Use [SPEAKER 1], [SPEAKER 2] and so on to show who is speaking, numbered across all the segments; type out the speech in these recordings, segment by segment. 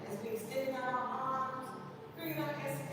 [SPEAKER 1] As we extend out our arms, bring our hands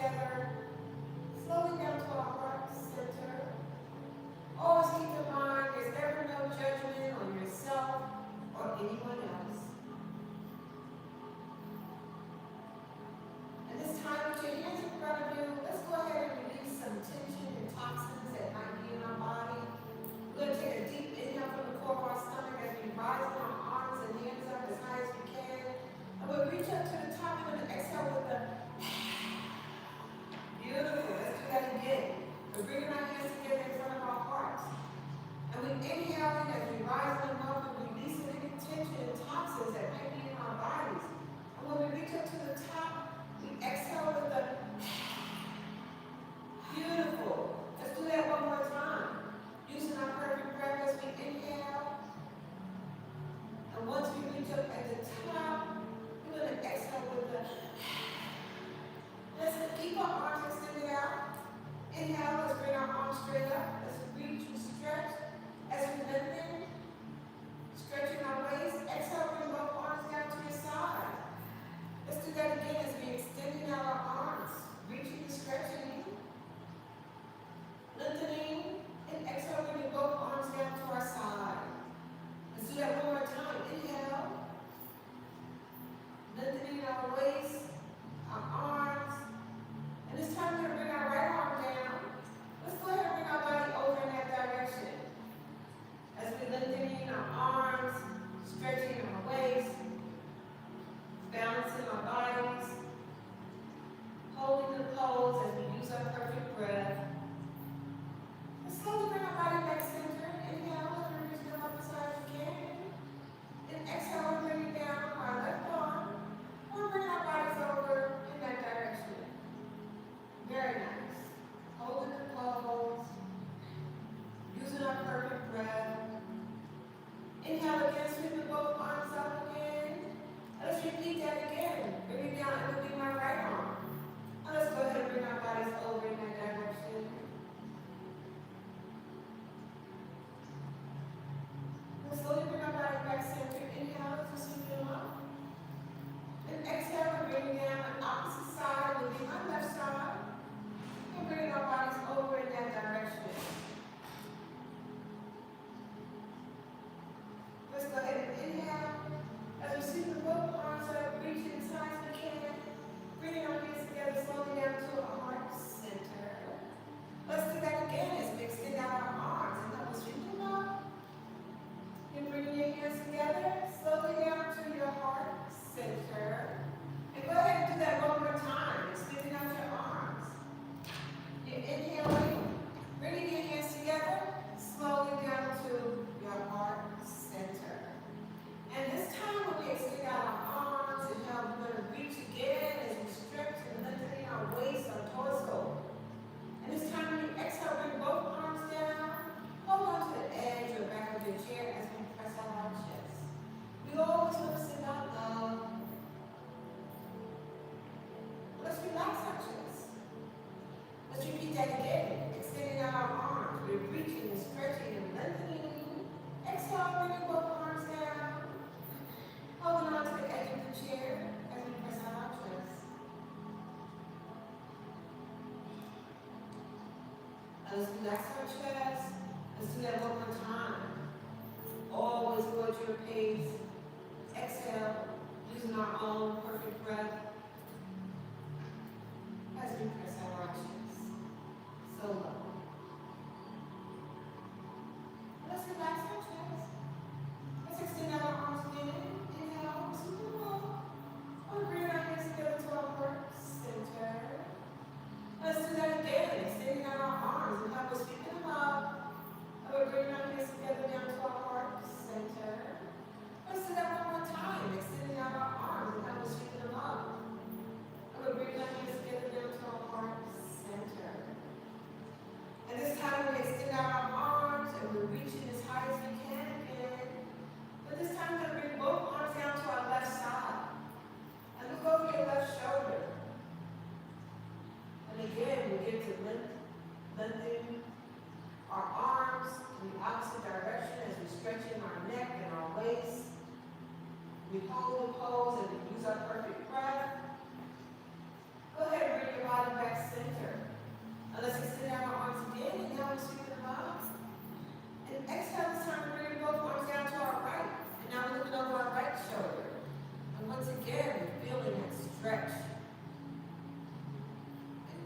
[SPEAKER 1] inhaling, bringing your hands together, slowly down to your heart center. And this time when we extend out our arms, inhale, we're going to reach again as we stretch and lengthening our waist, our torso. And this time when you exhale, bring both arms down, hold on to the edge or back of your chair as we press out our chest. We always want to send out love. Let's relax our chest. Let's repeat that again. Extending out our arms. We're reaching and stretching and lengthening. Exhale, bringing both arms down. Holding on to the edge of the chair as we press out our chest. And let's relax our chest. Let's do that one more time. Always go at your pace. Exhale, using our own perfect breath as we press out our chest. So low. Let's relax our chest. Let's extend out our arms again. Inhale, super low. Or bring our hands together to our heart center. Let's do that again. Extending out our arms and help us sweep them up. And we're bringing our hands together down to our heart center. Let's do that one more time. Extending out our arms and help us sweep them up. And we're bringing our hands together down to our heart center. And this time we extend out our arms and we're reaching as high as we can again. But this time we're going to bring both arms down to our left side. And look over your left shoulder. And again, we get to lengthen our arms in the opposite direction as we stretch in our neck and our waist. We hold the pose and we use our perfect breath. Go ahead and bring your body back center. Now let's extend out our arms again and now we sweep them up. And exhale this time, we're bringing both arms down to our right. And now we're looking over our right shoulder. And once again, we're feeling that stretch.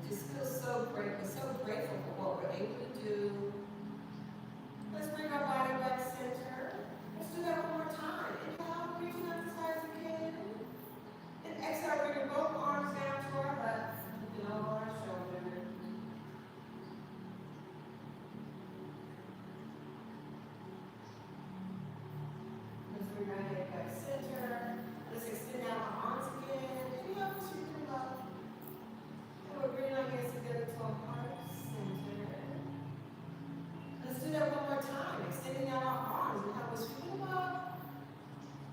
[SPEAKER 1] Just feels so great. We're so grateful for what we're able to do. Let's bring our body back center. Let's do that one more time. Inhale, reaching up as high as we can. And exhale, bringing both arms down to our left, looking over our shoulder. Let's bring our head back center. Let's extend out our arms again. Inhale, sweep them up. We're bringing our hands together to our heart center. Let's do that one more time. Extending out our arms and help us sweep them up.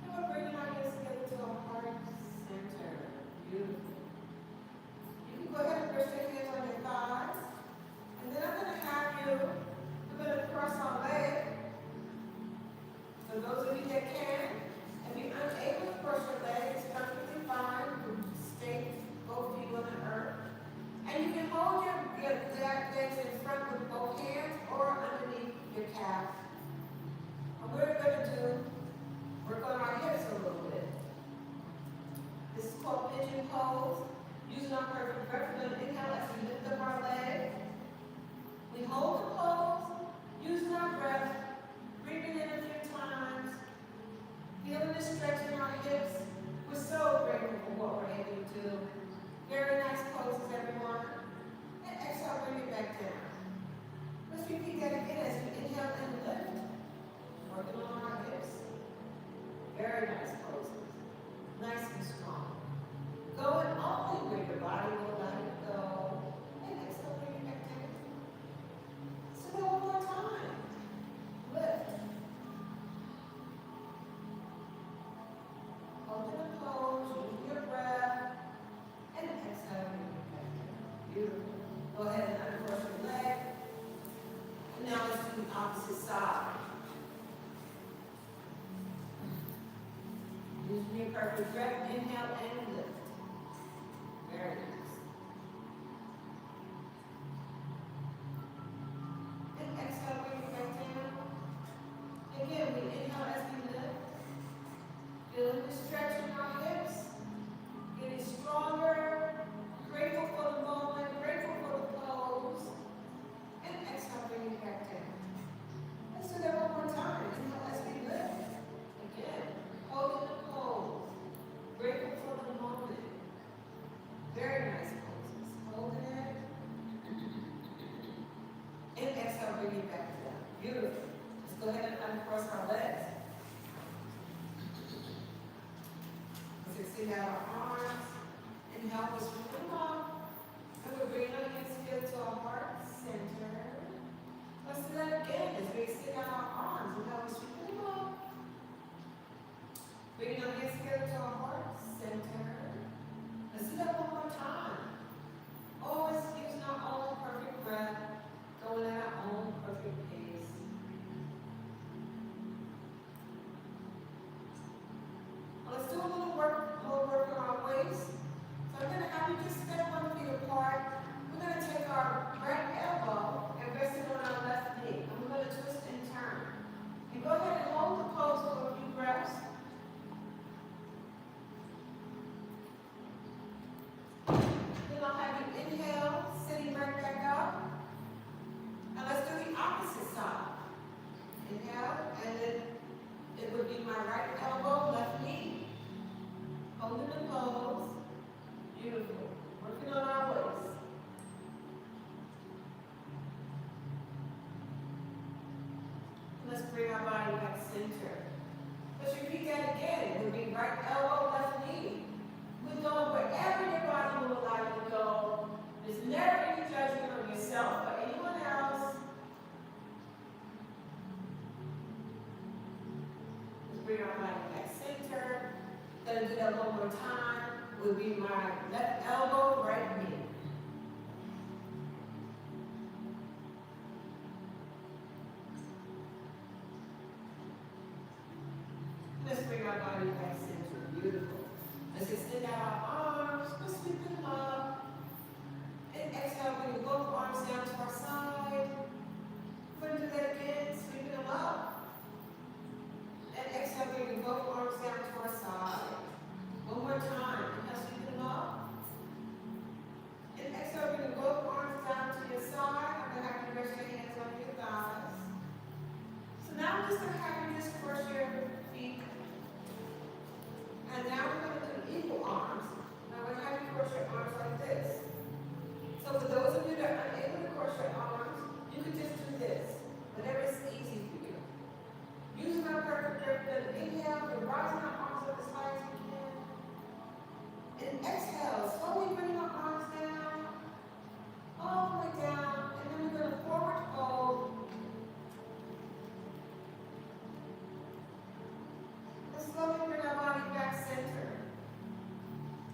[SPEAKER 1] And we're bringing our hands together to our heart center. Beautiful. You can go ahead and brush your hands on your thighs. And then I'm going to have you, we're going to cross our leg. For those of you that can, if you're unable to cross your leg, it's perfectly fine. You can stay both feet on the earth. And you can hold your legs in front with both hands or underneath your calf. And we're going to work on our hips a little bit. This is called pigeon pose. Using our perfect breath, we're going to inhale as we lift up our leg. We hold the pose, using our breath, breathing in a few times, feeling the stretch in our hips. We're so grateful for what we're able to do. Very nice poses, everyone. And exhale, bring it back down. Let's repeat that again as we inhale and lift. Working on our hips. Very nice poses. Nice and strong. Going only where your body will let it go. And exhale, bring it back down. So go one more time. Lift. Holding a pose, using your breath. And exhale, bring it back down. Beautiful. Go ahead and uncross your leg. And now let's do the opposite side. Using your perfect breath, inhale and lift. Very nice. And exhale, bring it back down. Again, we inhale as we lift. Feeling the stretch in our hips. Getting stronger. Grateful for the moment. Grateful for the pose. And exhale, bring it back down. Let's do that one more time. Inhale as we lift. Again, holding the pose. Grateful for the moment. And exhale, bring it back down. Beautiful. Let's go ahead and uncross our legs. Let's extend out our arms. Inhale, we're sweeping up. And we're bringing our hands together to our heart center. Let's do that again as we extend out our arms. Inhale, we're sweeping up. Bringing our hands together to our heart center. Let's do that one more time. Always using our own perfect breath, going at our own perfect pace. Let's do a little work on our waist. So I'm going to have you just step 1 feet apart. We're going to take our right elbow and rest it on our left knee. And we're going to twist and turn. And go ahead and hold the pose for a few breaths. Then I'll have you inhale, sitting right back up. And let's do the opposite side. Inhale, and then it would be my right elbow, left knee. Holding the pose. Beautiful. Working on our waist. Let's bring our body back center. Let's repeat that again. We'll be right elbow, left knee. We're going wherever your body will allow you to go. There's never any judgment on yourself or anyone else. Let's bring our body back center. Gonna do that one more time. Will be my left elbow, right knee. Let's bring our body back center. Beautiful. Let's extend out our arms. Let's sweep them up. And exhale, bring both arms down to our side. We're going to do that again. Sweep them up. And exhale, bring both arms down to our side. One more time. Inhale, sweep them up. And exhale, bring both arms down to your side. I'm going to have you rest your hands on your thighs. So now I'm just going to have you just cross your feet. And now we're going to do equal arms. Now we're going to have you cross your arms like this. So for those of you that are unable to cross your arms, you can just do this. Whatever is easy for you. Using our perfect grip, then inhale, and rising our arms up as high as we can. And exhale, slowly bring our arms down, all the way down, and then we're going to forward fold. And slowly bring our body back center.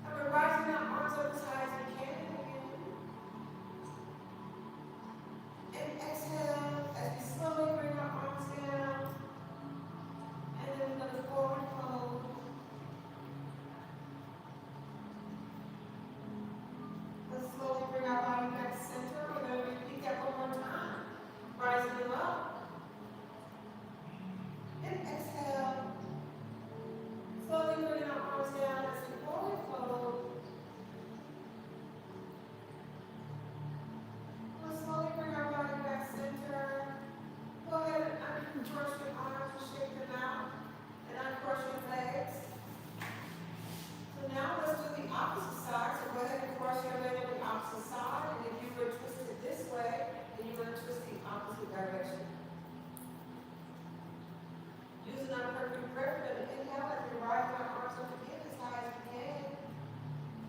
[SPEAKER 1] And we're rising our arms up as high as we can again. And exhale as we slowly bring our arms down. And then we're going to forward fold. Let's slowly bring our body back center. We're going to repeat that one more time. Rising them up. And exhale. Slowly bring our arms down as we forward fold. Let's slowly bring our body back center. Go ahead and uncross your arms and shake them out. And uncross your legs. So now let's do the opposite side. So go ahead and cross your leg on the opposite side. And if you were twisted this way, then you're going to twist the opposite direction. Using our perfect breath, we're going to inhale as we rise our arms up again as high as we can.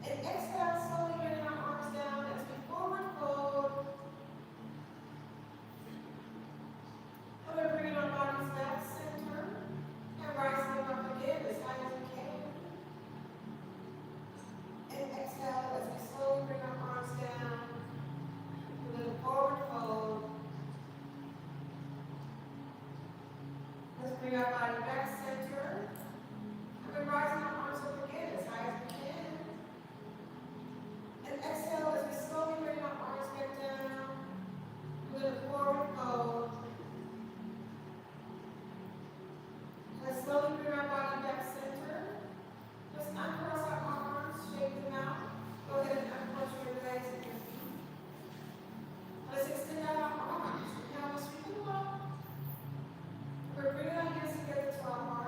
[SPEAKER 1] And exhale, slowly bringing our arms down as we forward fold. And we're bringing our bodies back center and rising them up again as high as we can. And exhale as we slowly bring our arms down. We're going to forward fold. Let's bring our body back center. And we're rising our arms up again as high as we can. And exhale as we slowly bring our arms back down. We're going to forward fold. Let's slowly bring our body back center. Let's uncross our arms, shake them out. Go ahead and uncross your legs and your feet. Let's extend out our arms. Now let's sweep them up. We're bringing our hands together to our heart.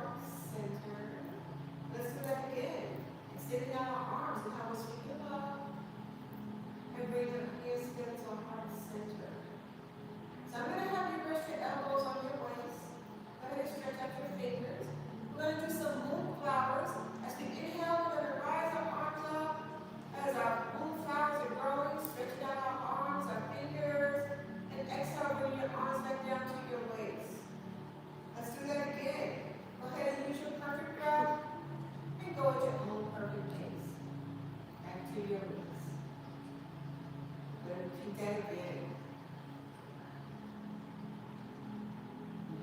[SPEAKER 1] Repeat that again.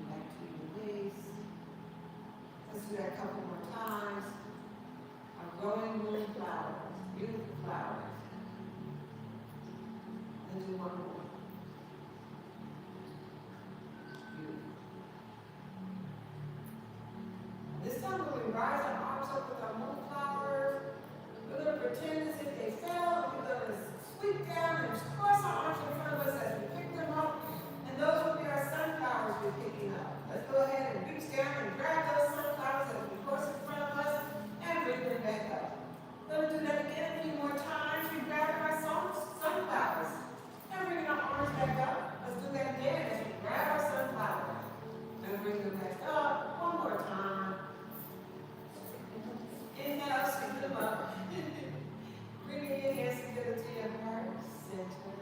[SPEAKER 1] Back to your waist. Let's do that a couple more times. Our growing moon flowers, beautiful flowers. And do one more. Beautiful. This time when we rise our arms up with our moon flowers, we're going to pretend as if they fell. We're going to sweep down and cross our arms in front of us as we pick them up. And those will be our sunflowers we're picking up. Let's go ahead and reach down and grab those sunflowers as we cross in front of us and bring them back up. We're going to do that again a few more times. We grab our sunflowers and bring our arms back up. Let's do that again as we grab our sunflowers and bring them back up. One more time. Inhale, scoop them up. Bring your hands together to your heart center.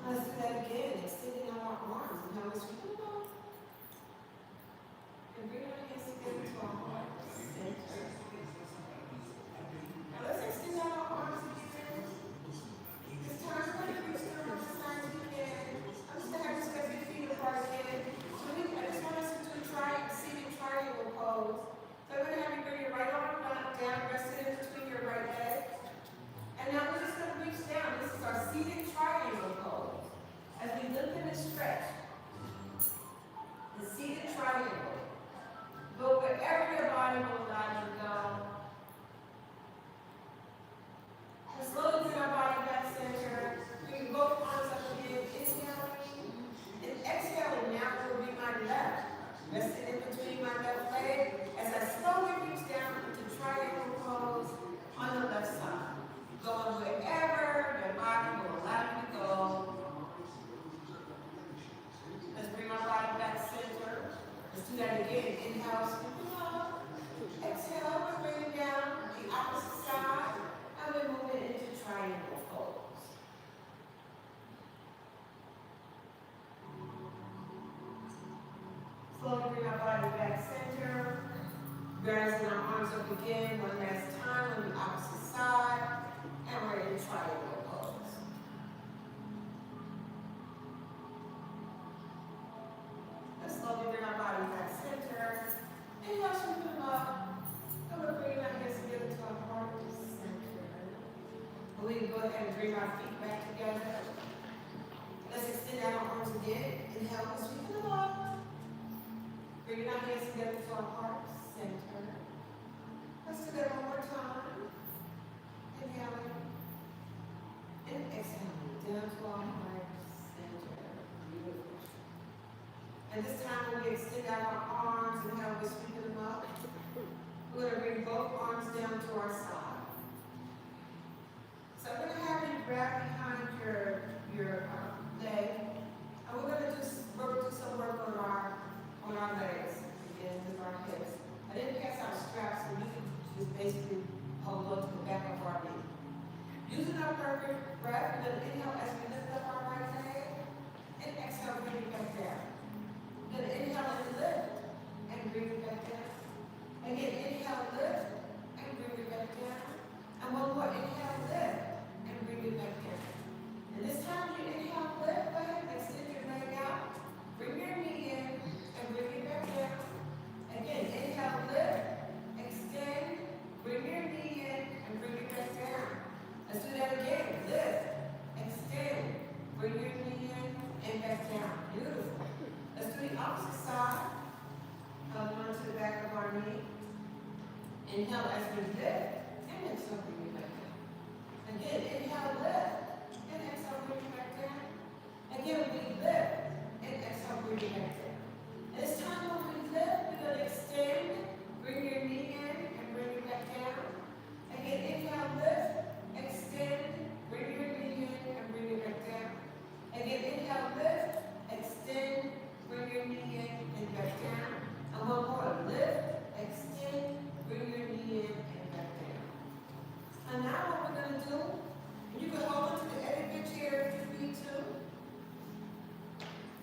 [SPEAKER 1] Let's do that again, extending out our arms. Now let's scoop them up. And bring our hands together to our heart center. Now let's extend out our arms again. This time we're going to reach down as high as we can. I'm just going to have you step your feet apart again. So I just want us to do seated triangle pose. So I'm going to have you bring your right arm down, rested in between your right leg. And now we're just going to reach down. This is our seated triangle pose. As we lengthen and stretch. The seated triangle. Go wherever your body will allow you to go. And slowly bring our body back center. Bring both arms up again. Inhaling. And exhaling. Now will be my left. Resting in between my left leg. As I slowly reach down into triangle pose on the left side. Going wherever your body will allow you to go. Let's bring our body back center. Let's do that again. Inhale, scoop it up. Exhale, we're bringing down the opposite side. And we're moving into triangle pose. Slowly bring our body back center. Rising our arms up again one last time on the opposite side. And we're in triangle pose. Let's slowly bring our body back center. Inhale, scoop them up. And we're bringing our hands together to our heart center. And we can go ahead and bring our feet back together. Let's extend out our arms again. Inhale, let's sweep them up. Bringing our hands together to our heart center. Let's do that one more time. Inhaling. And exhaling down to our heart center. Beautiful. And this time when we extend out our arms and how we're sweeping them up, we're going to bring both arms down to our side. So I'm going to have you grab behind your leg. And we're going to do some work on our legs, again with our hips. I didn't pass out straps, so you can just basically hold on to the back of our knee. Using our perfect breath, we're going to inhale as we lift up our right leg, and exhale, bring it back down. We're going to inhale and lift, and bring it back down. Again, inhale, lift, and bring it back down. And one more, inhale, lift, and bring it back down. And this time you inhale, lift, go ahead and extend your leg out. Bring your knee in, and bring it back down. Again, inhale, lift, extend, bring your knee in, and bring it back down. Let's do that again. Lift, extend, bring your knee in, and back down. Beautiful. Let's do the opposite side. Hold on to the back of our knee. Inhale as we lift, and exhale, bring it back down. Again, inhale, lift, and exhale, bring it back down. Again, we lift, and exhale, bring it back down. This time when we lift, we're going to extend, bring your knee in, and bring it back down. Again, inhale, lift, extend, bring your knee in, and bring it back down. Again, inhale, lift, extend, bring your knee in, and back down. And one more, lift, extend, bring your knee in, and back down. And now what we're going to do, and you can hold onto the edge of your chair if you need to.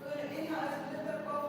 [SPEAKER 1] We're going to inhale as we lift up both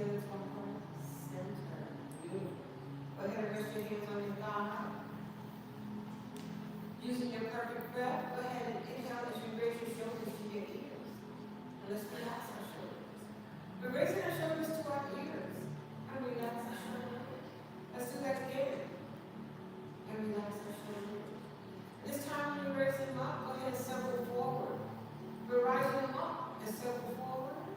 [SPEAKER 1] together to our heart center. Beautiful. Go ahead and rest your hands on your thigh. Using your perfect breath, go ahead and inhale as you raise your shoulders to your ears. And let's relax our shoulders. We're raising our shoulders to our ears. And relax our shoulders. Let's do that again. And relax our shoulders. This time when you raise them up, go ahead and circle forward. We're rising them up and circle forward.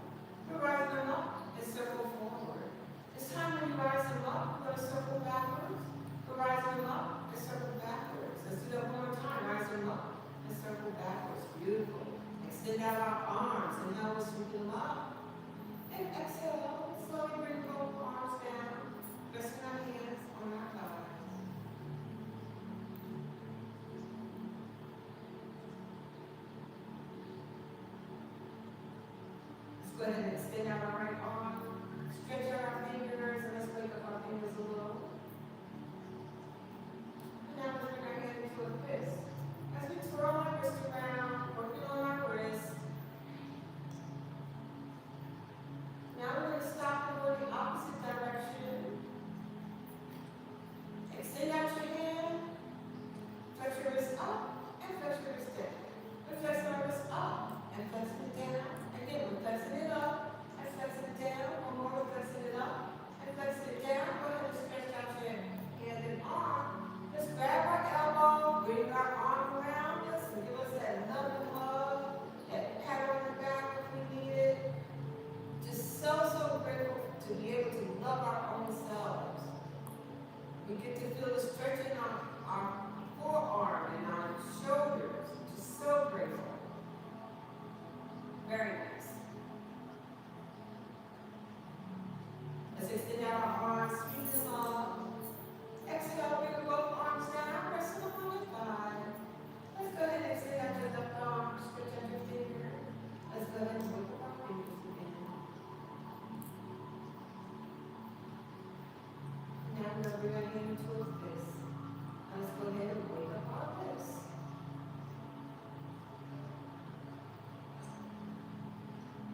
[SPEAKER 1] We're rising them up and circle forward. This time when you rise them up, we're going to circle backwards. We're rising them up and circle backwards. Let's do that one more time. Rise them up and circle backwards. Beautiful. Extend out our arms and now we'll sweep them up. And exhale. Slowly bring both arms down. Resting our hands on our thighs. Let's go ahead and extend out our right arm. Stretch out our fingers and let's wake up our fingers a little. And now let's bring our hand into a fist. As we twirl our wrist around, working on our wrist. Now we're going to stop and go the opposite direction. Extend out your hand. Flex your wrist up and flex your wrist down. We're flexing our wrist up and flexing it down. Again, we're flexing it up and flexing it down. One more, we're flexing it up and flexing it down. Go ahead and stretch out your hand and arm. Just grab our elbow, bring our arm around us, and give us that loving hug, that pat on the back if we need it. Just so grateful to be able to love our own selves. We get to feel the stretching on our forearm and our shoulders. Just so grateful. Very nice. Let's extend out our arms, sweep them up. Exhale, bring both arms down, resting them on the thigh. Let's go ahead and extend out your left arm, stretch out your finger. Let's go ahead and wake up our fingers again. Now we're going to bring our hand into a fist. Now let's go ahead and wake up our fist.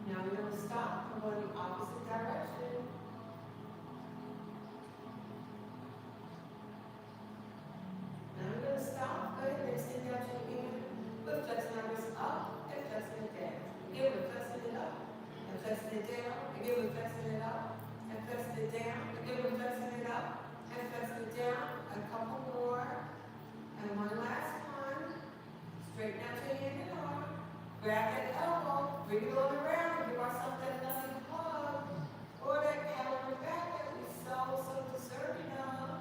[SPEAKER 1] Now we're going to stop and go in the opposite direction. Now we're going to stop. Go ahead and extend out your hand. We're flexing our wrist up and flexing it down. Again, we're flexing it up and flexing it down. Again, we're flexing it up and flexing it down. Again, we're flexing it up and flexing it down. A couple more. And one last one. Straighten out your hand and arm. Grab that elbow. Bring it on around and give ourselves that loving hug. Or that pat on the back that we so deserving of.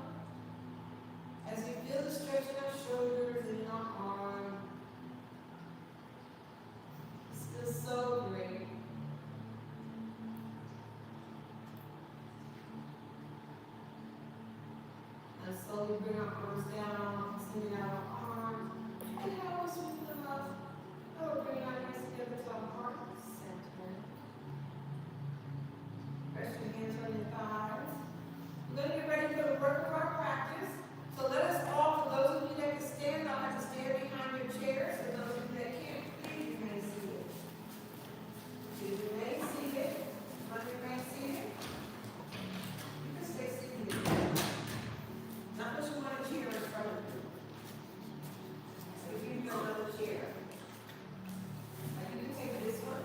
[SPEAKER 1] As we feel the stretch in our shoulders and in our arm. This feels so great. And slowly bring our arms down, extending out our arms. And now we'll sweep them up. And we'll bring our hands together to our heart center. Rest your hands on your thighs. We're going to get ready for the work of our practice. So let us all, for those of you that can stand, I'll have to stand behind your chairs. For those of you that can't, please remain seated. Please remain seated. Want to remain seated? You can stay seated. Not that you want a chair in front of you. So if you need another chair. Like you can take this one.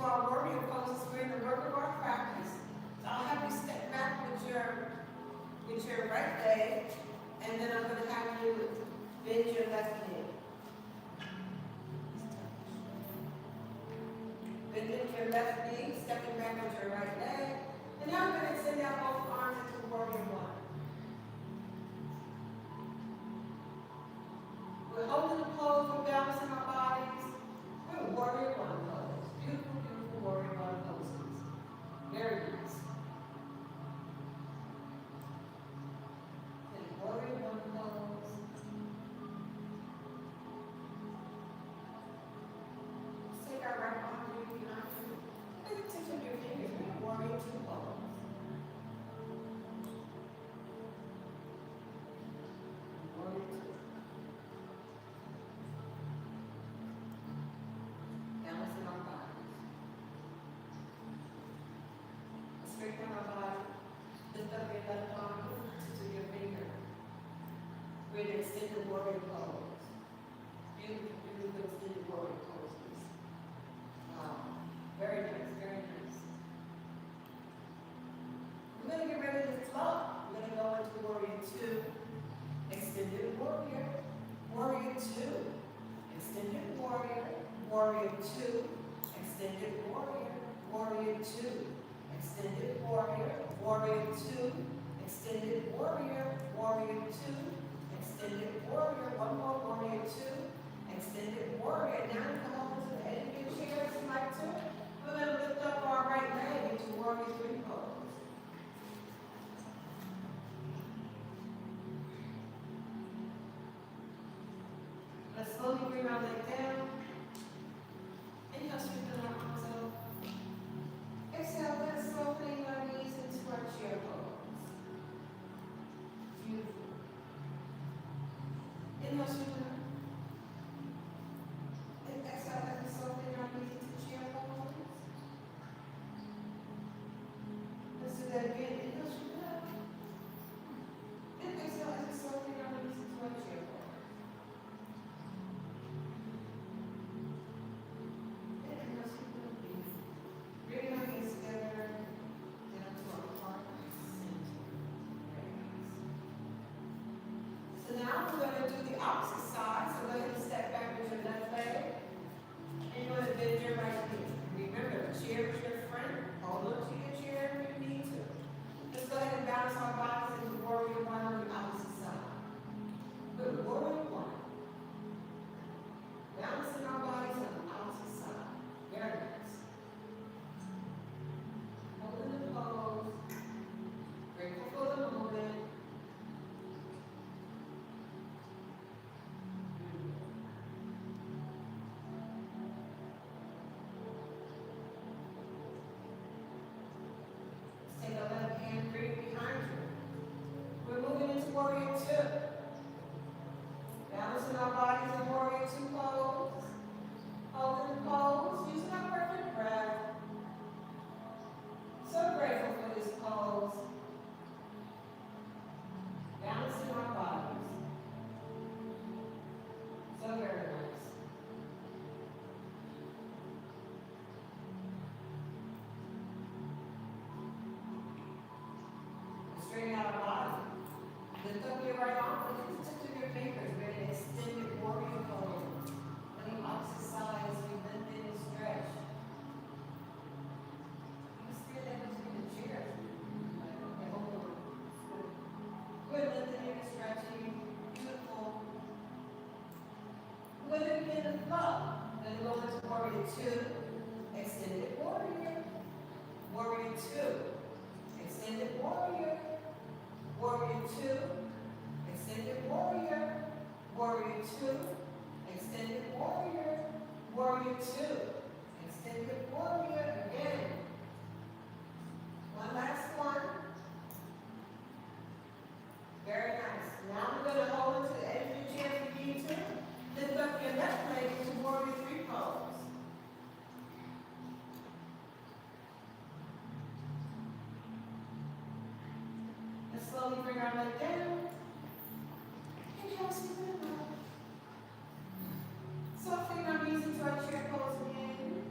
[SPEAKER 1] into our warrior poses. We're in the work of our practice. So I'll have you step back with your right leg, and then I'm going to have you bend your left knee. Bending your left knee, stepping back with your right leg. And now I'm going to extend out both arms into warrior one. We're holding the pose, we're balancing our bodies. We're warrior one pose. Beautiful, beautiful warrior one poses. Very nice. And warrior one pose. Let's take our right arm behind you. Look at the tips of your fingers. We're warrior two pose. Warrior two. Balancing our bodies. Straighten our body. Lift up your left arm to your finger. We're in extended warrior pose. Beautiful, beautiful extended warrior poses. Wow. Very nice, very nice. We're going to get ready to flow. We're going to go into warrior two. Extended warrior. Warrior two. Extended warrior. Warrior two. Extended warrior. Warrior two. Extended warrior. Warrior two. Extended warrior. Warrior two. Extended warrior. One more warrior two. Extended warrior. Now come over to the edge of your chair if you like to. We're going to lift up our right leg into warrior three pose. Let's slowly bring our leg down. Inhale, straighten our arms up. Exhale, let's soften our knees into our chair pose. Beautiful. Inhale, straighten our. And exhale, let's soften our knees into chair pose. Let's do that again. Inhale, straighten up. And exhale, let's soften our knees into our chair pose. Bring our hands together down to our heart center. Very nice. So now we're going to do the opposite side. So go ahead and step back with your left leg. And you're going to bend your right knee. Remember, the chair is your friend. Hold on to your chair if you need to. Let's go ahead and balance our bodies into warrior one on the opposite side. Good, warrior one. Balancing our bodies on the opposite side. Very nice. Holding the pose. Grateful for the moment. Let's take a left hand, bring it behind you. We're moving into warrior two. Balancing our bodies in warrior two pose. Holding the pose, using our perfect breath. So grateful for this pose. Balancing our bodies. So very nice. Straighten out our body. Lift up your right arm. Look at the tips of your fingers. We're in an extended warrior pose. On the opposite side as we lengthen and stretch. You can feel that between the chairs. Okay, hold on. Good. Lengthening and stretching. Beautiful. We're going to begin to flow. Then go into warrior two. Extended warrior. Warrior two. Extended warrior. Warrior two. Extended warrior. Warrior two. Extended warrior. Warrior two. Extended warrior. Again. One last one. Very nice. Now we're going to hold it to the edge of your chair if you need to. Lift up your left leg into warrior three pose. And slowly bring our leg down. Inhale, sweep it up. Softening our knees into our chair pose again.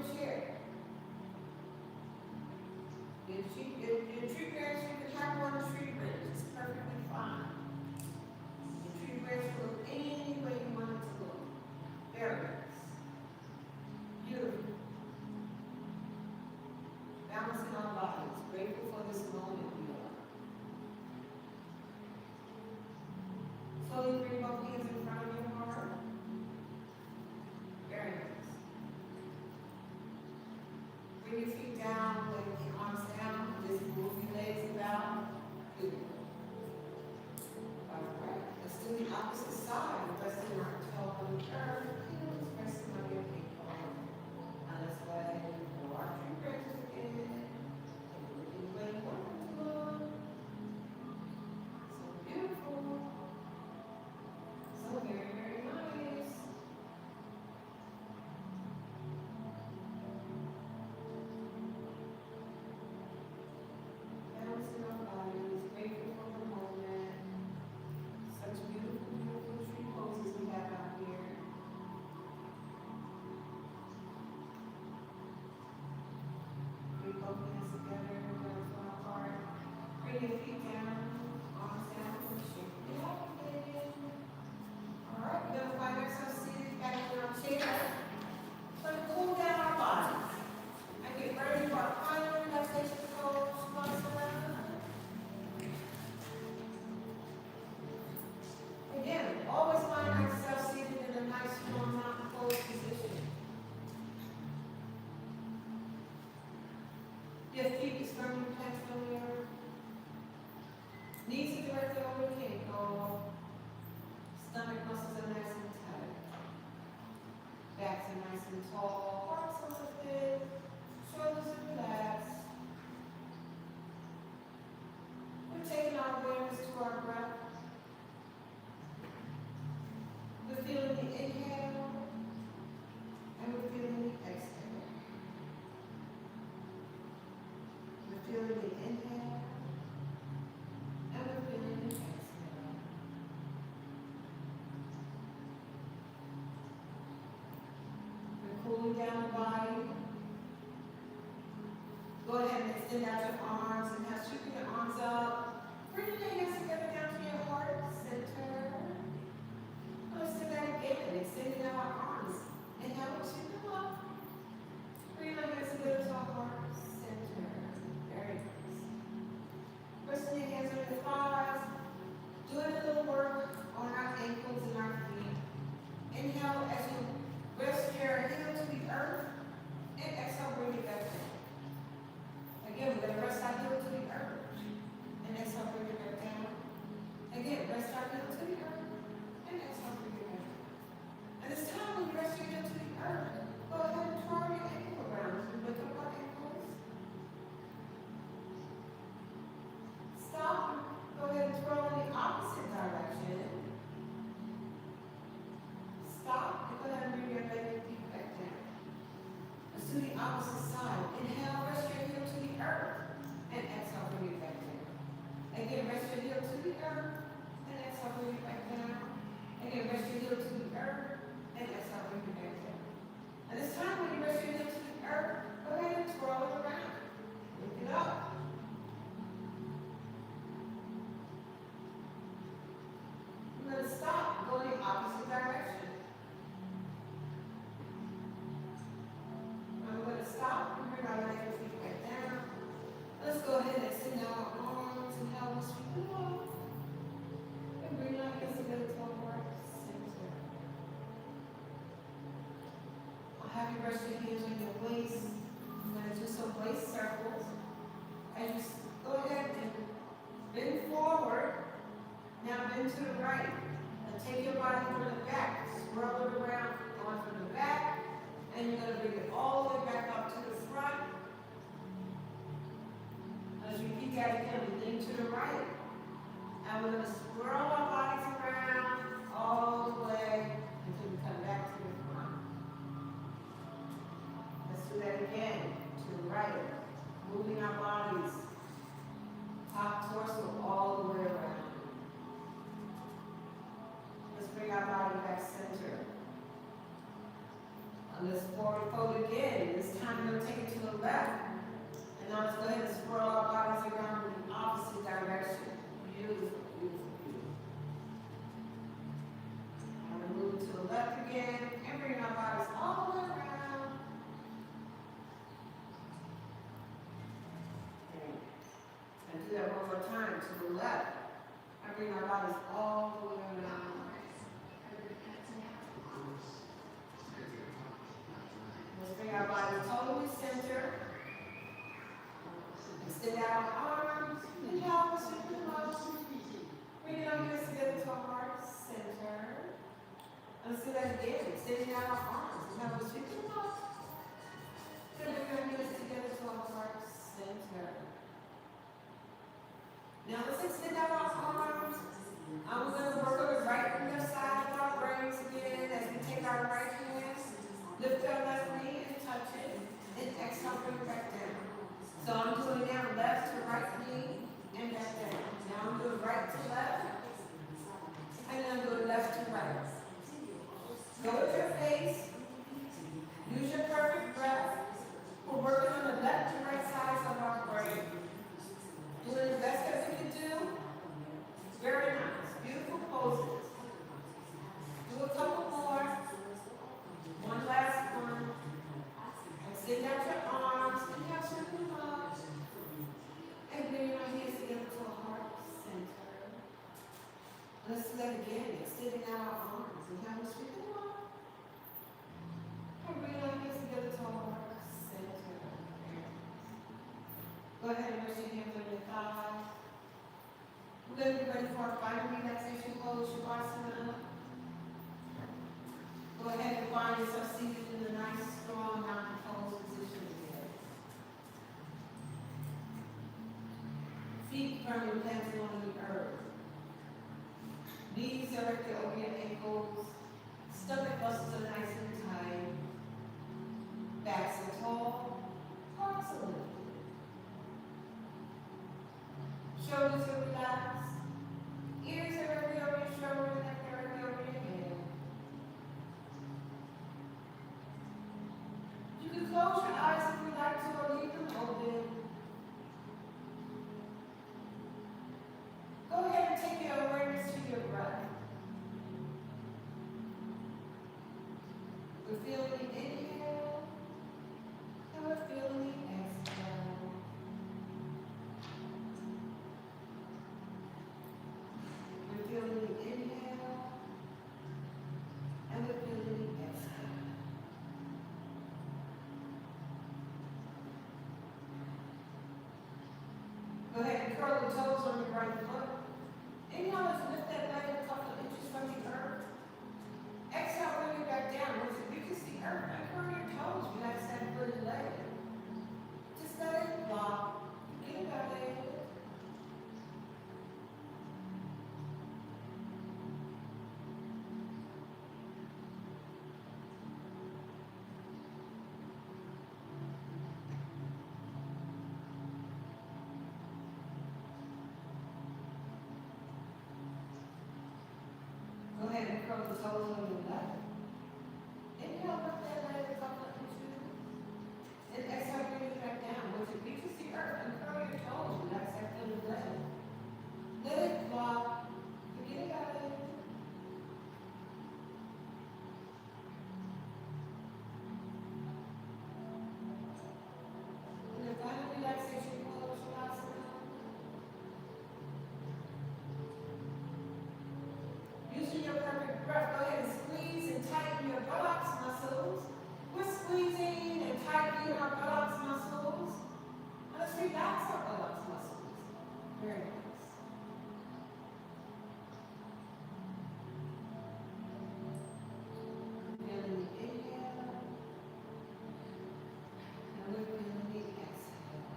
[SPEAKER 1] your chair. Your tree branch, you can have one tree branch. It's perfectly fine. Your tree branch will look any way you want it to look. Very nice. Beautiful. Balancing our bodies. Grateful for this moment we are. Slowly bring both hands in front of your heart. Very nice. Bring your feet down, lay your arms down. Just move your legs about. Good. Alright, let's do the opposite side. Resting our toe on the earth. Heels resting on your ankle. And let's go ahead and go our tree branches again. And looking way more. So beautiful. So very, very nice. Balancing our bodies, grateful for the moment. Such beautiful, beautiful tree poses we have out here. Bring both hands together, hands on our heart. Bring your feet down, arms down, shake it up again. Alright, we're going to find ourselves seated back in our chair. We're going to cool down our bodies and get ready for our final relaxation pose. Again, always find ourselves seated in a nice, warm, mountain pose position. Your feet is firmly planted on the earth. Knees are directly over the ankle. Stomach muscles are nice and tight. Backs are nice and tall. Arms are lifted. Shoulders are relaxed. We're taking our awareness to our breath. We're feeling the inhale, and we're feeling the exhale. We're feeling the inhale, and we're feeling the exhale. We're cooling down the body. Go ahead and extend out your arms and now sweeping your arms up. Bring your hands together down to your heart center. Let's do that again. Extending out our arms. Inhale, sweep them up. Bring your hands together to our heart center. Very nice. Resting your hands on your thighs. Doing a little work on our ankles and our feet. Inhale as you rest your heel to the earth. And exhale, bring it back down. Again, we're going to rest our heel to the earth. And exhale, bring it back down. Again, rest our heel to the earth. And exhale, bring it back down. And this time when you rest your heel to the earth, go ahead and twirl your ankle around. As we lift up our ankles. Stop. Go ahead and twirl in the opposite direction. Stop. And go ahead and bring your leg and feet back down. Let's do the opposite side. Inhale, rest your heel to the earth. And exhale, bring it back down. Again, rest your heel to the earth. And exhale, bring it back down. Again, rest your heel to the earth. And exhale, bring it back down. And this time when you rest your heel to the earth, go ahead and twirl it around. Lift it up. We're going to stop, go in the opposite direction. I'm going to stop and bring our legs and feet back down. Let's go ahead and extend our arms and help us sweep them up. And bring our hands together to our heart center. I'll have you rest your hands on your waist. I'm going to do some waist circles. As you go ahead and bend forward. Now bend to the right. And take your body from the back. Swirl it around, going from the back. And you're going to bring it all the way back up to the front. As you repeat that again, we lean to the right. And we're going to swirl our bodies around all the way until we come back to the front. Let's do that again. To the right. Moving our bodies. Top torso all the way around. Let's bring our body back center. And let's forward fold again. This that one more time to the left. I bring our bodies all the way around. Let's bring our bodies totally centered. Extend out our arms. Inhale, we're super low. Bring it on your together to our heart center. Let's do that again. Extending out our arms. Inhale, we're super low. Bring our hands together to our heart center. Now let's extend out our arms. We're going to work on the right and left side of our brains again as we take our right hand, lift our left knee and touch it, and exhale, bring it back down. So I'm doing now left to right knee and back down. Now I'm doing right to left, and then I'm doing left to right. Go with your pace. Use your perfect breath. We're working on the left to right sides of our brain. Doing the best that we can do. Very nice. Beautiful poses. Do a couple more. One last one. Extend out your arms. Inhale, circle up. And bring your hands together to a heart center. Let's do that again. Extending out our arms. Inhale, circle up. And bring your hands together to a heart center. Go ahead and rest your hands on your thighs. We're going to be ready for our final relaxation pose, Shavasana. Go ahead and find yourself seated in a nice, strong, mountain pose position again. Feet firmly planted on the earth. Knees directly over your ankles. Stomach muscles are nice and tight. Backs are tall. Hearts are lifted. Shoulders are relaxed. Ears are directly over your shoulder, neck directly over your head. You can close your eyes if you like to, or leave them open. Go ahead and take your awareness to your breath. We're feeling the inhale, and we're feeling the exhale. We're feeling the inhale, and we're feeling the exhale. Go ahead and curl the toes on your right foot. Inhale, let's lift that leg a couple of inches from the earth. Exhale, bring it back down. Once it reaches the earth, uncurl your toes. Relax that footed leg. Just let it flop. Get it out of it. Go ahead and curl the toes on your left. Inhale, lift that leg a couple of inches. And exhale, bring it back down. Once it reaches the earth, uncurl your toes. Relax that footed leg. Let it flop. Forget about it. And the final relaxation pose, Shavasana. Using your perfect breath, go ahead and squeeze and tighten your buttocks muscles. We're squeezing and tightening our buttocks muscles. Now let's relax our buttocks muscles. Very nice. Feeling the inhale. And we're feeling the exhale.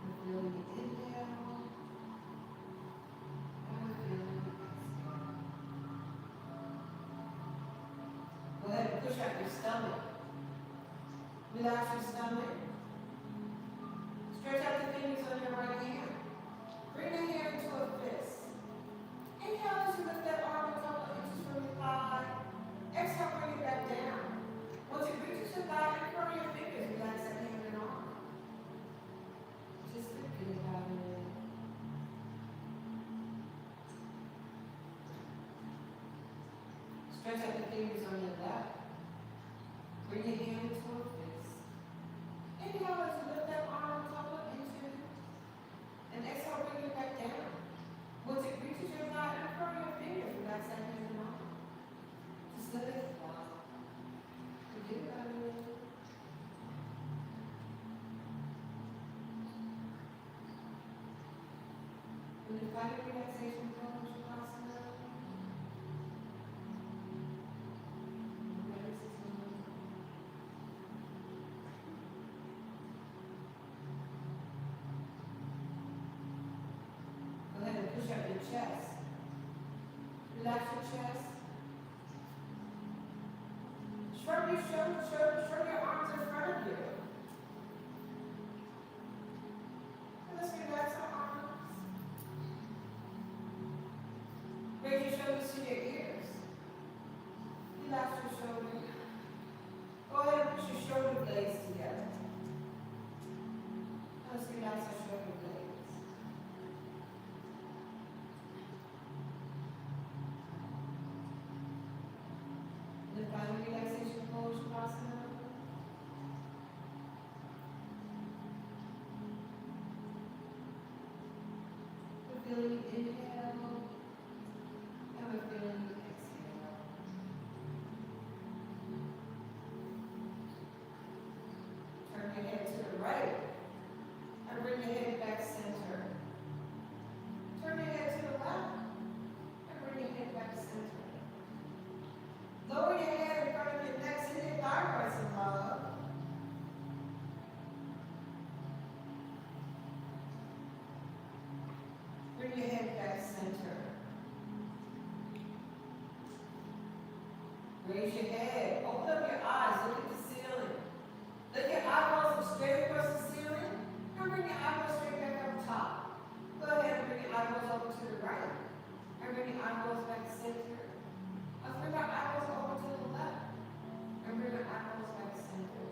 [SPEAKER 1] We're feeling the inhale. And we're feeling the exhale. Go ahead and push out your stomach. Relax your stomach. Stretch out the fingers on your right hand. Bring the hand into a fist. Inhale as you lift that arm a couple of inches from your thigh. Exhale, bring it back down. Once it reaches your thigh, uncurl your fingers. Relax that hand and arm. Just forget about it. Stretch out the fingers on your left. Bring your hand into a fist. Inhale as you lift that arm up into, and exhale, bring it back down. Once it reaches your thigh, uncurl your fingers, relax that hand and arm. Just let it fall. Forget about it. When the final relaxation comes, Shavasana. Go ahead and push up your chest. Relax your chest. Shrug your shoulders, shrug your arms in front of you. And let's relax our arms. Raise your shoulders to your ears. Relax your shoulders. Go ahead and push your shoulder blades together. Let's relax our shoulder blades. The final relaxation pose, Shavasana. We're feeling the inhale, and we're feeling the exhale. Turn your head to the right, and bring your head back center. Turn your head to the left, and bring your head back center. Lower your head in front of your neck, send your thigh rising love. Bring your head back center. Raise your head. Open up your eyes. Look at the ceiling. Let your eyeballs up straight across the ceiling. And bring your eyeballs straight back up top. Go ahead and bring your eyeballs over to the right. And bring your eyeballs back center. Let's bring our eyeballs over to the left. And bring our eyeballs back center.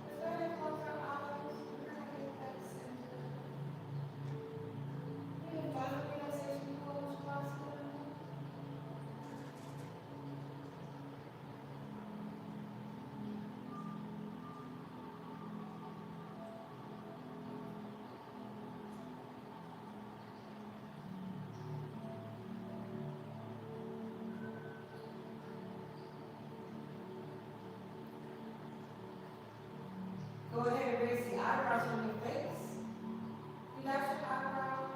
[SPEAKER 1] Let's go ahead and close our eyes. Bring our head back center. And the final relaxation pose, Shavasana. Go ahead and raise the eyebrows on your face. Relax your eyebrows.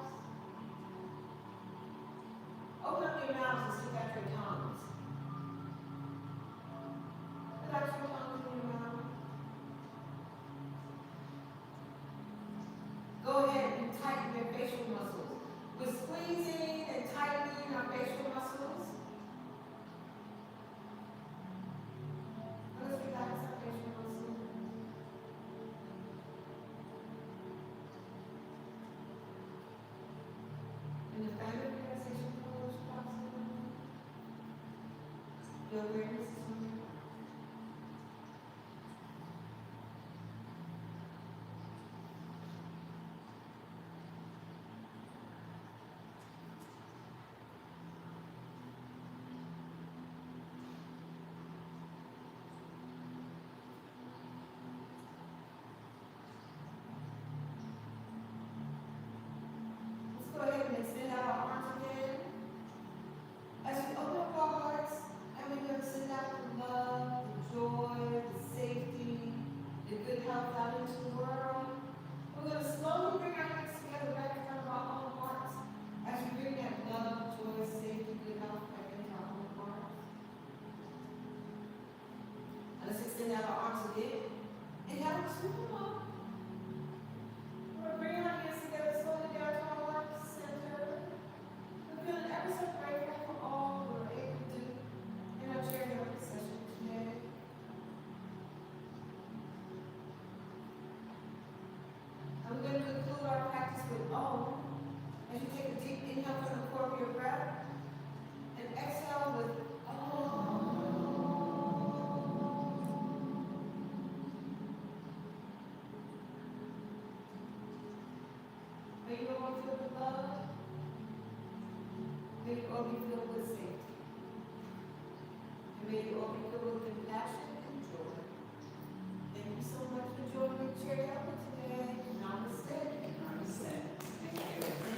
[SPEAKER 1] Open up your mouth and stick out your tongues. Relax your tongues in your mouth. Go ahead and tighten your facial muscles. We're squeezing and tightening our facial muscles. Let's relax our facial muscles. And the final relaxation pose, Shavasana. Your awareness is on your body. Let's go ahead and extend out our arms again. As we open up our hearts and we extend out the love, the joy, the safety, the good health out into the world, we're going to slowly bring our hands together back in front of our own hearts as we bring that love, joy, safety, good health back into our own hearts. And let's extend out our arms again. And now we're scooping up. We're bringing our hands together slowly down to our heart center. We're feeling ever so grateful for all we're able to do in our Chair Yoga session today. And we're going to conclude our practice with Om. As you take a deep inhale from the core of your breath and exhale with Om. May you all be filled with love. May you all be filled with safety. And may you all be filled with compassion and joy. Thank you you so much for joining Chair Yoga today. Namaste.
[SPEAKER 2] Namaste. Thank you.